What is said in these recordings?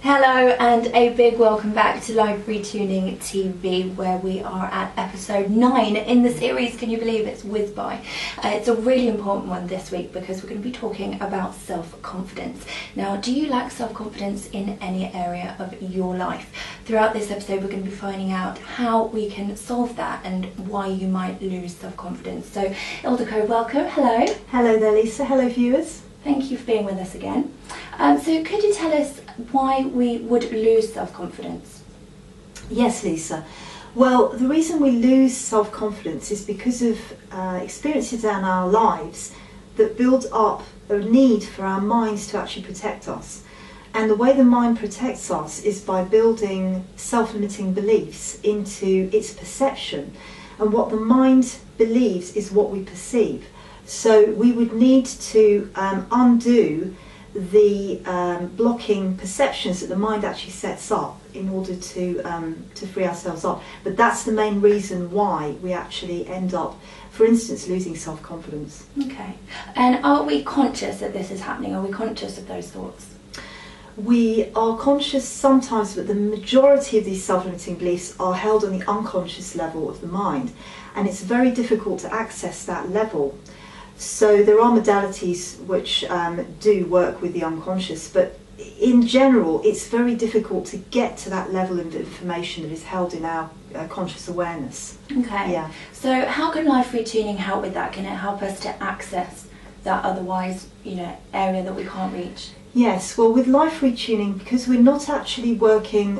Hello and a big welcome back to Live Retuning TV, where we are at episode 9 in the series. Can you believe it's whizzed by? It's a really important one this week because we're going to be talking about self-confidence. Now, do you lack self-confidence in any area of your life? Throughout this episode we're going to be finding out how we can solve that and why you might lose self-confidence. So Ildiko, welcome. Hello. Hello there, Lisa. Hello viewers. Thank you for being with us again. So could you tell us why we would lose self-confidence? Yes, Lisa. Well, the reason we lose self-confidence is because of experiences in our lives that build up a need for our minds to actually protect us. And the way the mind protects us is by building self-limiting beliefs into its perception. And what the mind believes is what we perceive. So we would need to undo the blocking perceptions that the mind actually sets up in order to free ourselves up. But that's the main reason why we actually end up, for instance, losing self-confidence. Okay. And are we conscious that this is happening? Are we conscious of those thoughts? We are conscious sometimes, but the majority of these self-limiting beliefs are held on the unconscious level of the mind. And it's very difficult to access that level. So there are modalities which do work with the unconscious, but in general it's very difficult to get to that level of information that is held in our conscious awareness. Okay. Yeah. So how can life retuning help with that? Can it help us to access that otherwise, area that we can't reach? Yes, well, with life retuning, because we're not actually working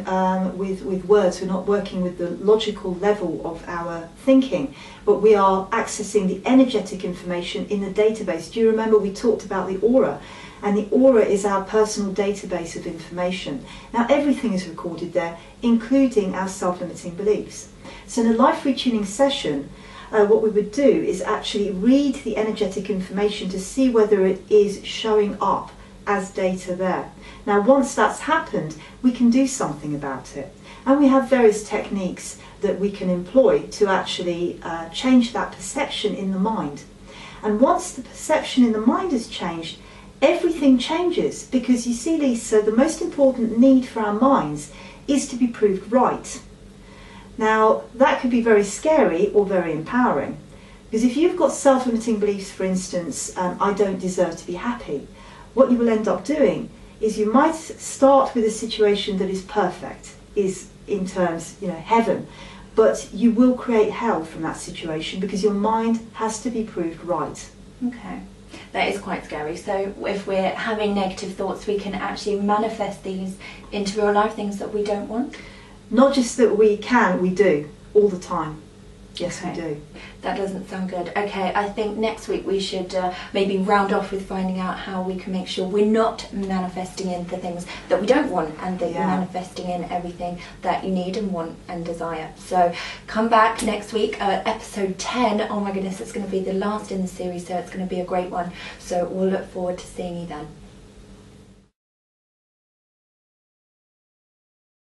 with words, we're not working with the logical level of our thinking, but we are accessing the energetic information in the database. Do you remember we talked about the aura? And the aura is our personal database of information. Now, everything is recorded there, including our self-limiting beliefs. So in a life retuning session, what we would do is actually read the energetic information to see whether it is showing up as data there. Now, once that's happened, we can do something about it. And we have various techniques that we can employ to actually change that perception in the mind. And once the perception in the mind has changed, everything changes. Because you see, Lisa, the most important need for our minds is to be proved right. Now, that could be very scary or very empowering. Because if you've got self-limiting beliefs, for instance, I don't deserve to be happy, what you will end up doing is you might start with a situation that is perfect, is in terms, heaven, but you will create hell from that situation because your mind has to be proved right. Okay, that is quite scary. So if we're having negative thoughts, we can actually manifest these into real life, things that we don't want? Not just that we can, we do, all the time. Yes, okay. We do. That doesn't sound good. Okay, I think next week we should maybe round off with finding out how we can make sure we're not manifesting in the things that we don't want, and that you're manifesting in everything that you need and want and desire. So come back next week, episode 10. Oh my goodness, it's going to be the last in the series, so it's going to be a great one. So we'll look forward to seeing you then.